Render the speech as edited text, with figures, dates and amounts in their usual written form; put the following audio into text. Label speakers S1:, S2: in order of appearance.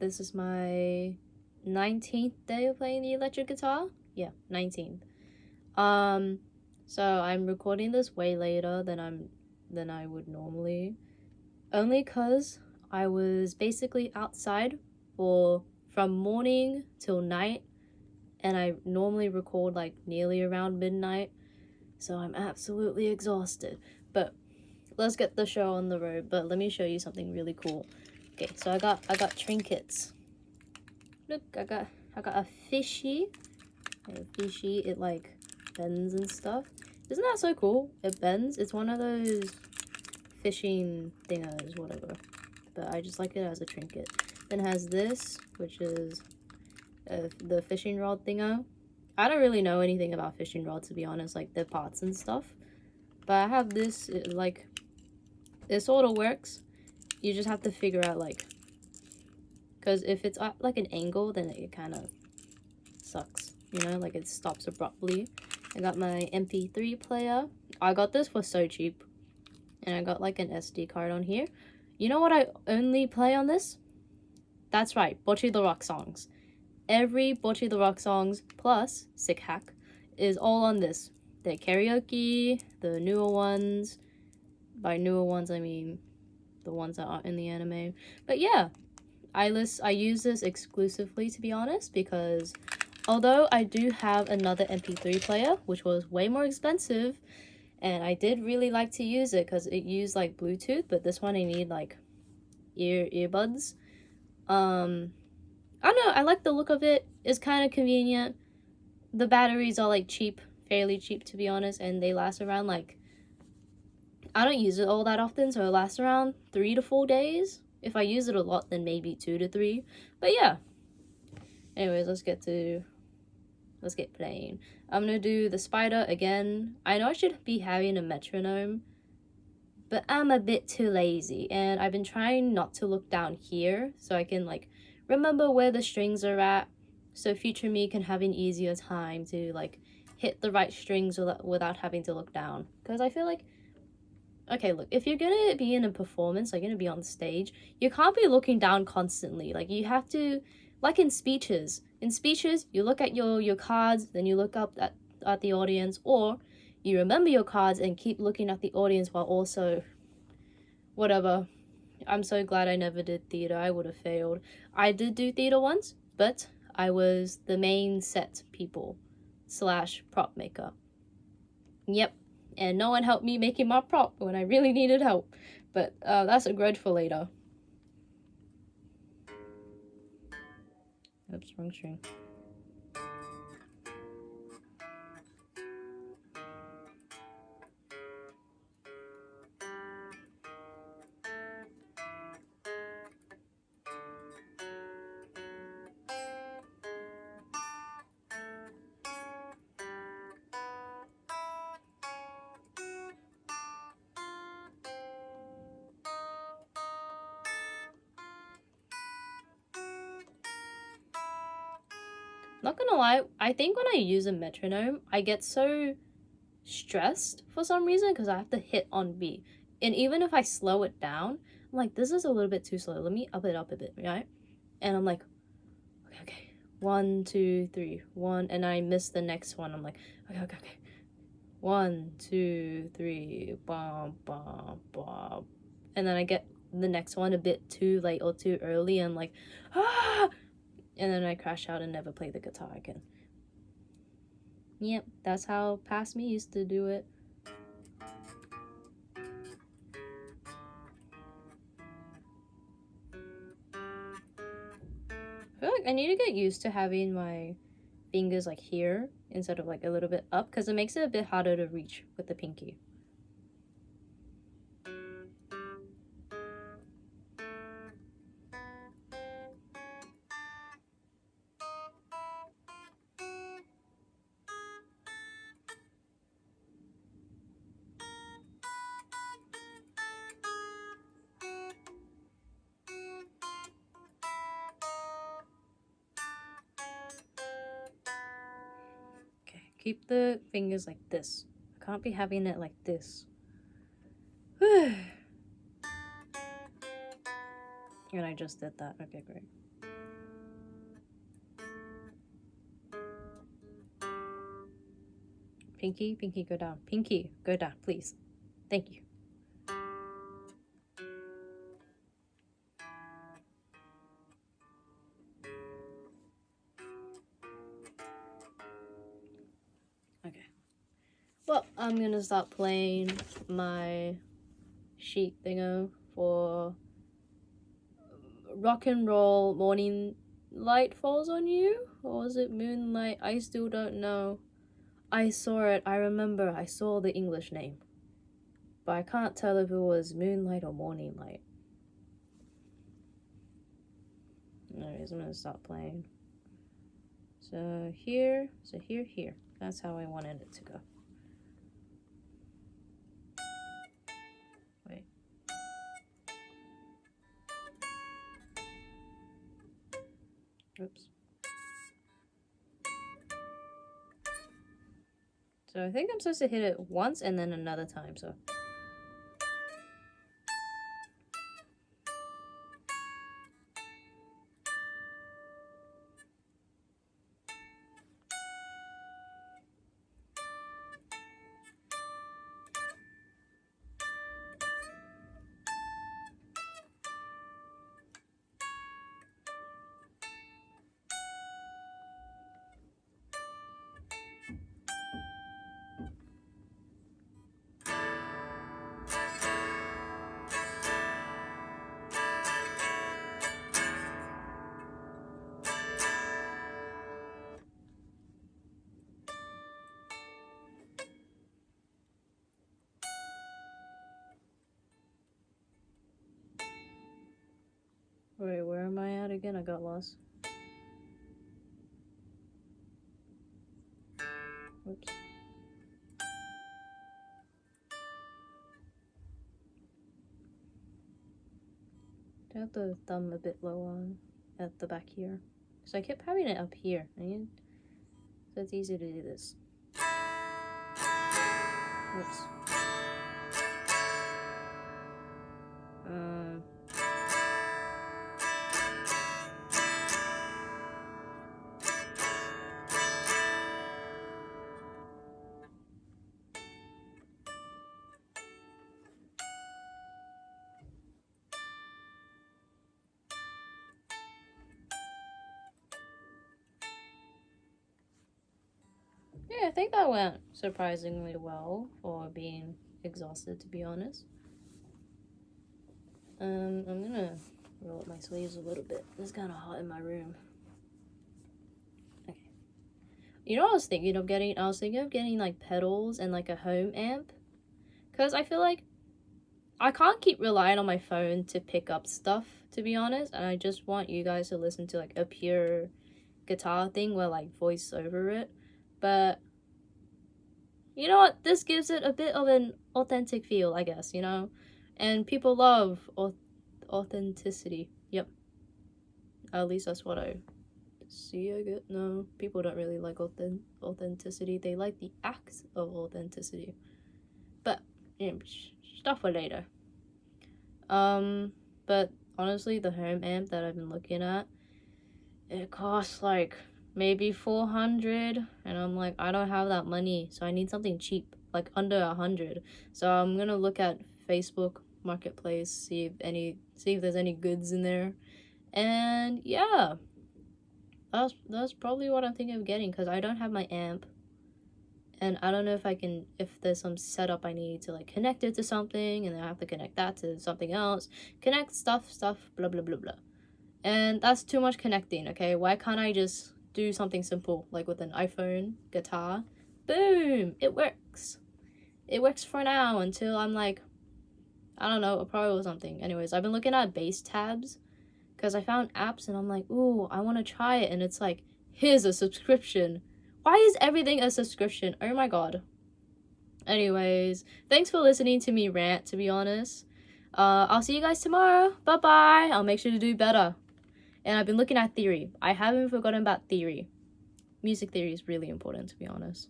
S1: This is my 19th day of playing the electric guitar. Yeah, 19th. So I'm recording this way later than I would normally. Only cause I was basically outside from morning till night, and I normally record like nearly around midnight, so I'm absolutely exhausted. But let's get the show on the road. But let me show you something really cool. Okay, so I got trinkets. Look, I got a fishy. It like bends and stuff. Isn't that so cool? It bends. It's one of those fishing thingers, whatever. But I just like it as a trinket. Then it has this, which is the fishing rod thingo. I don't really know anything about fishing rods, to be honest, like their parts and stuff. But I have this, it sort of works. You just have to figure out, like, because if it's at like an angle, then it kind of sucks, you know, like it stops abruptly. I got my MP3 player. I got this for so cheap. And I got like an SD card on here. You know what I only play on this? That's right, Bocce the Rock songs. Every Bocce the Rock songs plus Sick Hack is all on this. The karaoke, the newer ones. By newer ones, I mean the ones that aren't in the anime. But yeah, I use this exclusively, to be honest, because although I do have another MP3 player, which was way more expensive, and I did really like to use it because it used like Bluetooth, but this one I need like earbuds. I don't know, I like the look of it. It's kind of convenient. The batteries are like cheap, fairly cheap, to be honest, and they last around like, I don't use it all that often, so it lasts around 3 to 4 days. If I use it a lot, then maybe 2 to 3. But yeah. Anyways, let's get playing. I'm gonna do the spider again. I know I should be having a metronome, but I'm a bit too lazy, and I've been trying not to look down here so I can like remember where the strings are at, so future me can have an easier time to like hit the right strings without having to look down. Because I feel like, okay, look, if you're gonna be in a performance, like, you're gonna be on stage, you can't be looking down constantly. Like, you have to, like in speeches, you look at your cards, then you look up at the audience, or you remember your cards and keep looking at the audience while also, whatever. I'm so glad I never did theater. I would have failed. I did do theater once, but I was the main set people / prop maker. Yep. And no one helped me making my prop when I really needed help. But that's a grudge for later. Oops, wrong string. Not gonna lie, I think when I use a metronome, I get so stressed for some reason because I have to hit on beat. And even if I slow it down, I'm like, this is a little bit too slow. Let me up it up a bit, right? And I'm like, okay. 1, 2, 3, 1, and I miss the next one. I'm like, okay. 1, 2, 3, bum, bum, bum. And then I get the next one a bit too late or too early, and like, ah! And then I crash out and never play the guitar again. Yep, that's how past me used to do it. I feel like I need to get used to having my fingers like here instead of like a little bit up, because it makes it a bit harder to reach with the pinky. Keep the fingers like this. I can't be having it like this. And I just did that. Okay, great. Pinky, pinky, go down. Pinky, go down, please. Thank you. Okay. Well, I'm gonna start playing my sheet thingo for rock and roll morning light falls on you, or was it moonlight? I still don't know. I saw it. I remember I saw the English name, but I can't tell if it was moonlight or morning light. Anyways, I'm gonna stop playing. So here, here. That's how I wanted it to go. Wait. Oops. So I think I'm supposed to hit it once and then another time, so. Wait, where am I at again? I got lost. Oops. I have the thumb a bit low on at the back here. So I kept having it up here. So it's easy to do this. Oops. Yeah, I think that went surprisingly well for being exhausted, to be honest. I'm gonna roll up my sleeves a little bit. It's kind of hot in my room. Okay. You know what I was thinking of getting? I was thinking of getting like pedals and like a home amp. Because I feel like I can't keep relying on my phone to pick up stuff, to be honest. And I just want you guys to listen to like a pure guitar thing where like voice over it. But you know what? This gives it a bit of an authentic feel, I guess, you know? And people love authenticity. Yep. At least that's what I see, I guess. No, people don't really like authenticity. They like the act of authenticity. But, you know, stuff for later. But honestly, the home amp that I've been looking at, it costs like maybe 400, and I'm like, I don't have that money, so I need something cheap, like under 100. So I'm gonna look at Facebook Marketplace, see if there's any goods in there, and yeah, that's probably what I'm thinking of getting, because I don't have my amp, and I don't know if there's some setup I need to like connect it to something, and then I have to connect that to something else, connect stuff, blah blah blah blah, and that's too much connecting. Okay, why can't I just do something simple like with an iPhone guitar? Boom, it works. It works for now until I'm like, I don't know, a pro or something. Anyways, I've been looking at bass tabs because I found apps and I'm like, ooh, I want to try it, and it's like, here's a subscription. Why is everything a subscription? Oh my god. Anyways, thanks for listening to me rant, to be honest. I'll see you guys tomorrow. Bye bye. I'll make sure to do better. And I've been looking at theory. I haven't forgotten about theory. Music theory is really important, to be honest.